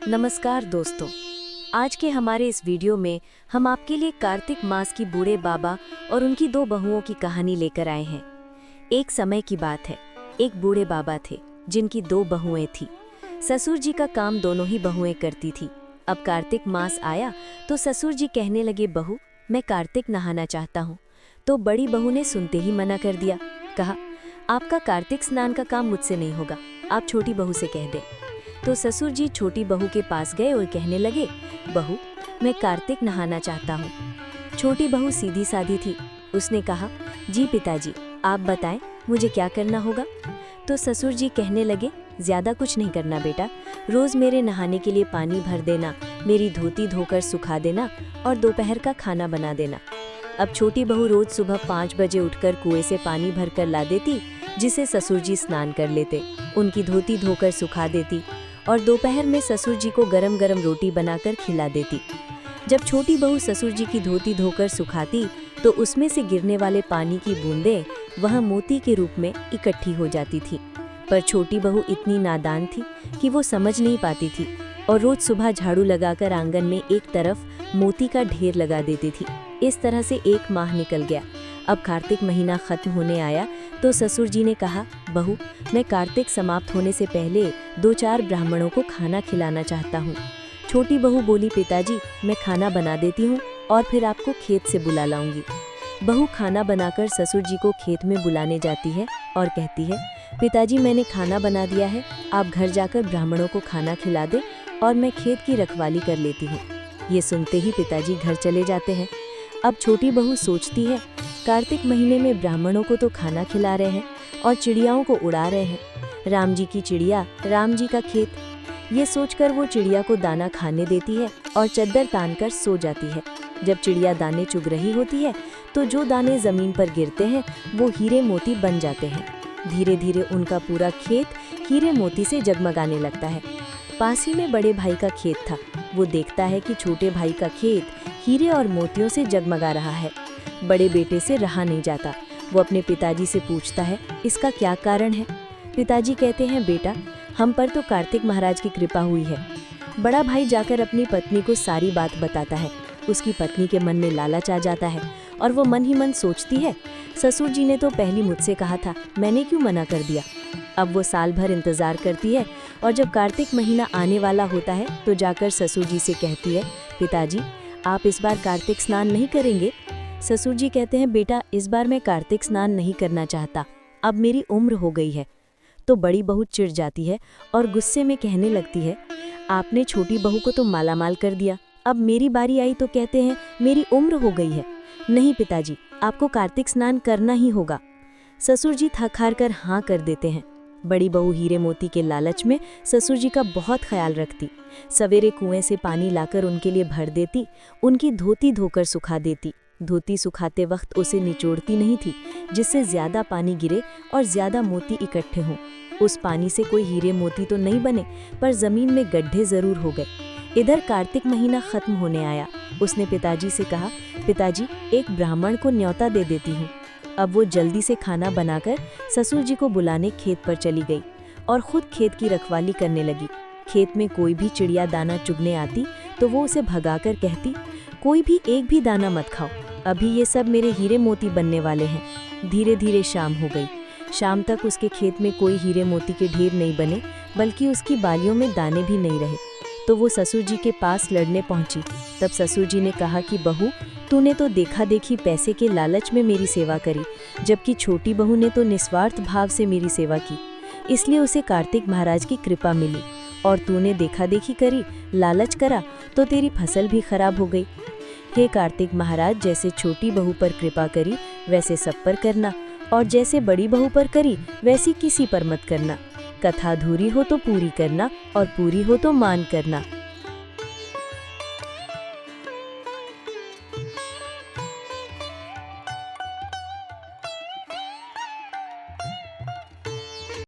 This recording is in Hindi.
नमस्कार दोस्तों। आज के हमारे इस वीडियो में हम आपके लिए कार्तिक मास की बूढ़े बाबा और उनकी दो बहुओं की कहानी लेकर आए हैं। एक समय की बात है, एक बूढ़े बाबा थे जिनकी दो बहुएं थी। ससुर जी का काम दोनों ही बहुएं करती थी। अब कार्तिक मास आया तो ससुर जी कहने लगे, बहू मैं कार्तिक नहाना चाहता हूँ। तो बड़ी बहू ने सुनते ही मना कर दिया, कहा आपका कार्तिक स्नान का काम मुझसे नहीं होगा, आप छोटी बहू से कह दें। तो ससुर जी छोटी बहू के पास गए और कहने लगे, बहू मैं कार्तिक नहाना चाहता हूँ। छोटी बहू सीधी सादी थी, उसने कहा जी पिताजी आप बताएं मुझे क्या करना होगा। तो ससुर जी कहने लगे, ज्यादा कुछ नहीं करना बेटा, रोज मेरे नहाने के लिए पानी भर देना, मेरी धोती धोकर सुखा देना और दोपहर का खाना बना देना। अब छोटी बहू रोज सुबह 5 बजे उठकर कुएं से पानी भरकर ला देती, जिसे ससुर जी स्नान कर लेते, उनकी धोती धोकर सुखा देती और दोपहर में ससुर जी को गरम गरम रोटी बनाकर खिला देती। जब छोटी बहू ससुर जी की धोती धोकर सुखाती तो उसमें से गिरने वाले पानी की बूंदें वह मोती के रूप में इकट्ठी हो जाती थी। पर छोटी बहू इतनी नादान थी कि वो समझ नहीं पाती थी और रोज सुबह झाड़ू लगाकर आंगन में एक तरफ मोती का ढेर लगा देती थी। इस तरह से 1 माह निकल गया। अब कार्तिक महीना खत्म होने आया तो ससुर जी ने कहा, बहू मैं कार्तिक समाप्त होने से पहले 2-4 ब्राह्मणों को खाना खिलाना चाहता हूँ। छोटी बहू बोली, पिताजी मैं खाना बना देती हूँ और फिर आपको खेत से बुला लाऊंगी। बहू खाना बनाकर ससुर जी को खेत में बुलाने जाती है और कहती है, पिताजी मैंने खाना बना दिया है, आप घर जाकर ब्राह्मणों को खाना खिला दे और मैं खेत की रखवाली कर लेती हूँ। ये सुनते ही पिताजी घर चले जाते हैं। अब छोटी बहू सोचती है, कार्तिक महीने में ब्राह्मणों को तो खाना खिला रहे हैं और चिड़ियाओं को उड़ा रहे हैं। राम जी की चिड़िया, राम जी का खेत। ये सोचकर वो चिड़िया को दाना खाने देती है और चद्दर तानकर सो जाती है। जब चिड़िया दाने चुग रही होती है तो जो दाने जमीन पर गिरते हैं वो हीरे मोती बन जाते हैं। धीरे धीरे उनका पूरा खेत हीरे मोती से जगमगाने लगता है। पास ही में बड़े भाई का खेत था। वो देखता है कि छोटे भाई का खेत हीरे और मोतियों से जगमगा रहा है। बड़े बेटे से रहा नहीं जाता। वो अपने पिताजी से पूछता है, इसका क्या कारण है। पिताजी कहते हैं, बेटा हम पर तो कार्तिक महाराज की कृपा हुई है। बड़ा भाई जाकर अपनी पत्नी को सारी बात बताता है। उसकी पत्नी के मन में लालच आ जाता है और वो मन ही मन सोचती है, ससुर जी ने तो पहले मुझसे कहा था, मैंने क्यों मना कर दिया। अब वो साल भर इंतजार करती है और जब कार्तिक महीना आने वाला होता है तो जाकर ससुर जी से कहती है, पिताजी आप इस बार कार्तिक स्नान नहीं करेंगे। ससुर जी कहते हैं, बेटा इस बार मैं कार्तिक स्नान नहीं करना चाहता, अब मेरी उम्र हो गई है। तो बड़ी बहू चिढ़ जाती है और गुस्से में कहने लगती है, आपने छोटी बहू को तो मालामाल कर दिया, अब मेरी बारी आई तो कहते हैं मेरी उम्र हो गई है। नहीं पिताजी आपको कार्तिक स्नान करना ही होगा। ससुर जी थक हार कर हाँ कर देते हैं। बड़ी बहू हीरे मोती के लालच में ससुर जी का बहुत ख्याल रखती। सवेरे कुएं से पानी लाकर उनके लिए भर देती, उनकी धोती धोकर सुखा देती। धोती सुखाते वक्त उसे निचोड़ती नहीं थी, जिससे ज्यादा पानी गिरे और ज्यादा मोती इकट्ठे हों। उस पानी से कोई हीरे मोती तो नहीं बने, पर जमीन में गड्ढे जरूर हो गए। इधर कार्तिक महीना खत्म होने आया। उसने पिताजी से कहा, पिताजी एक ब्राह्मण को न्योता दे देती हूँ। अब वो जल्दी से खाना बनाकर ससुर जी को बुलाने खेत पर चली गई और खुद खेत की रखवाली करने लगी। खेत में कोई भी चिड़िया दाना चुगने आती तो वो उसे भगाकर कहती, कोई भी एक भी दाना मत खाओ, अभी ये सब मेरे हीरे मोती बनने वाले हैं। धीरे धीरे शाम हो गई। शाम तक उसके खेत में कोई हीरे मोती के ढेर नहीं बने, बल्कि उसकी बालियों में दाने भी नहीं रहे। तो वो ससुर जी के पास लड़ने पहुंची। तब ससुर जी ने कहा कि बहू तूने तो देखा देखी पैसे के लालच में मेरी सेवा करी, जबकि छोटी बहू ने तो निस्वार्थ भाव से मेरी सेवा की, इसलिए उसे कार्तिक महाराज की कृपा मिली। और तूने देखा देखी करी, लालच करा तो तेरी फसल भी खराब हो गई। हे कार्तिक महाराज, जैसे छोटी बहू पर कृपा करी वैसे सब पर करना, और जैसे बड़ी बहू पर करी वैसी किसी पर मत करना। कथा अधूरी हो तो पूरी करना और पूरी हो तो मान करना।